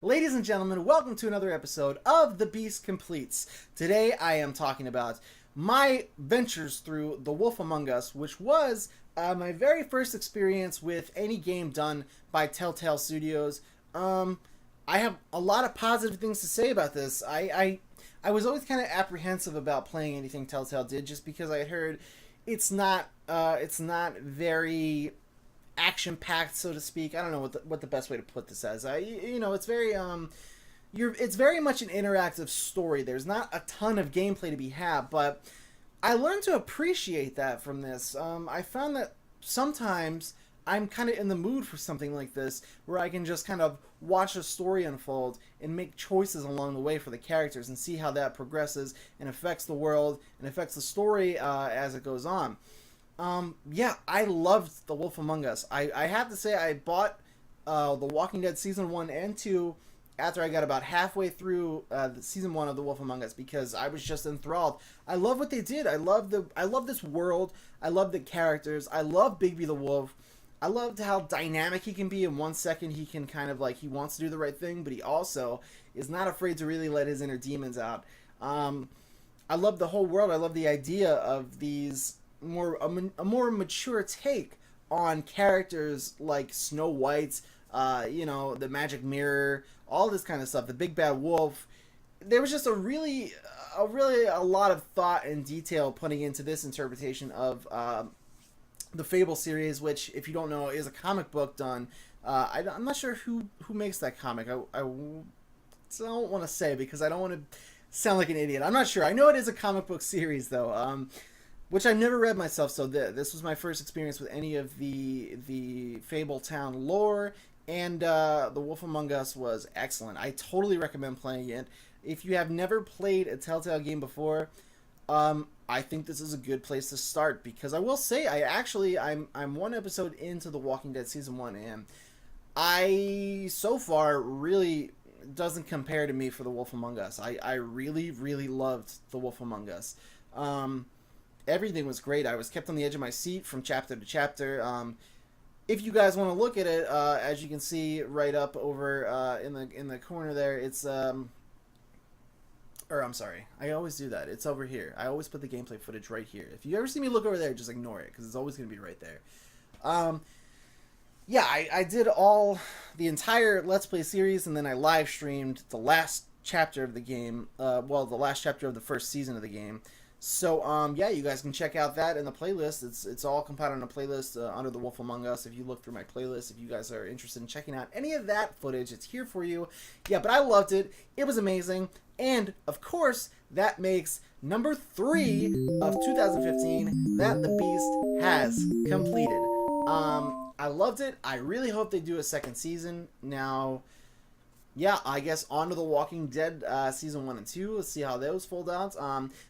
Ladies and gentlemen, welcome to another episode of The Beast Completes. Today I am talking about my ventures through The Wolf Among Us, which was my very first experience with any game done by Telltale Studios. I have a lot of positive things to say about this. I was always kind of apprehensive about playing anything Telltale did, just because I had heard it's not very action packed, so to speak. I don't know what the best way to put this as. It's very it's very much an interactive story. There's not a ton of gameplay to be had, but I learned to appreciate that from this. I found that sometimes I'm kind of in the mood for something like this, where I can just kind of watch a story unfold and make choices along the way for the characters and see how that progresses and affects the world and affects the story as it goes on. Yeah, I loved The Wolf Among Us. I have to say I bought The Walking Dead Season 1 and 2 after I got about halfway through the Season 1 of The Wolf Among Us, because I was just enthralled. I love what they did. I love this world. I love the characters. I love Bigby the Wolf. I loved how dynamic he can be. In 1 second he can kind of he wants to do the right thing, but he also is not afraid to really let his inner demons out. I love the whole world. I love the idea of these a more mature take on characters like Snow White, the magic mirror, all this kind of stuff, the big bad wolf. There was just a lot of thought and detail putting into this interpretation of the Fable series, which, if you don't know, is a comic book done. I'm not sure who makes that comic. I don't want to say, because I don't want to sound like an idiot. I'm not sure. I know it is a comic book series, though. Which I've never read myself, so this was my first experience with any of the Fable Town lore, and The Wolf Among Us was excellent. I totally recommend playing it. If you have never played a Telltale game before, I think this is a good place to start, because I will say I'm one episode into The Walking Dead Season 1, and I so far really doesn't compare to me for The Wolf Among Us. I really, really loved The Wolf Among Us. Everything was great. I was kept on the edge of my seat from chapter to chapter. If you guys want to look at it, as you can see right up over in the corner there, it's or I'm sorry, I always do that. It's over here. I always put the gameplay footage right here. If you ever see me look over there, just ignore it, because it's always going to be right there. Yeah, I did the entire Let's Play series, and then I live streamed the last chapter of the game. The last chapter of the first season of the game. So, yeah, you guys can check out that in the playlist. It's all compiled in a playlist under The Wolf Among Us. If you look through my playlist, if you guys are interested in checking out any of that footage, it's here for you. Yeah, but I loved it. It was amazing. And, of course, that makes number 3 of 2015 that The Beast has completed. I loved it. I really hope they do a second season. Now, yeah, I guess on to The Walking Dead Season 1 and 2. Let's see how those fold out.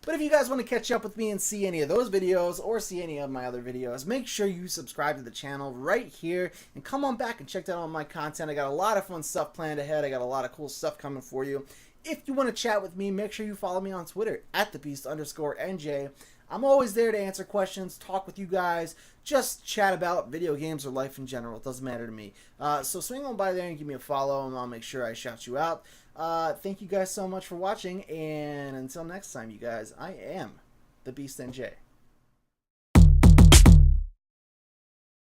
But if you guys want to catch up with me and see any of those videos, or see any of my other videos, make sure you subscribe to the channel right here, and come on back and check out all my content. I got a lot of fun stuff planned ahead. I got a lot of cool stuff coming for you. If you want to chat with me, make sure you follow me on Twitter at @thebeast_NJ. I'm always there to answer questions, talk with you guys, just chat about video games or life in general. It doesn't matter to me. So swing on by there and give me a follow, and I'll make sure I shout you out. Thank you guys so much for watching, and until next time, you guys, I am The Beast NJ.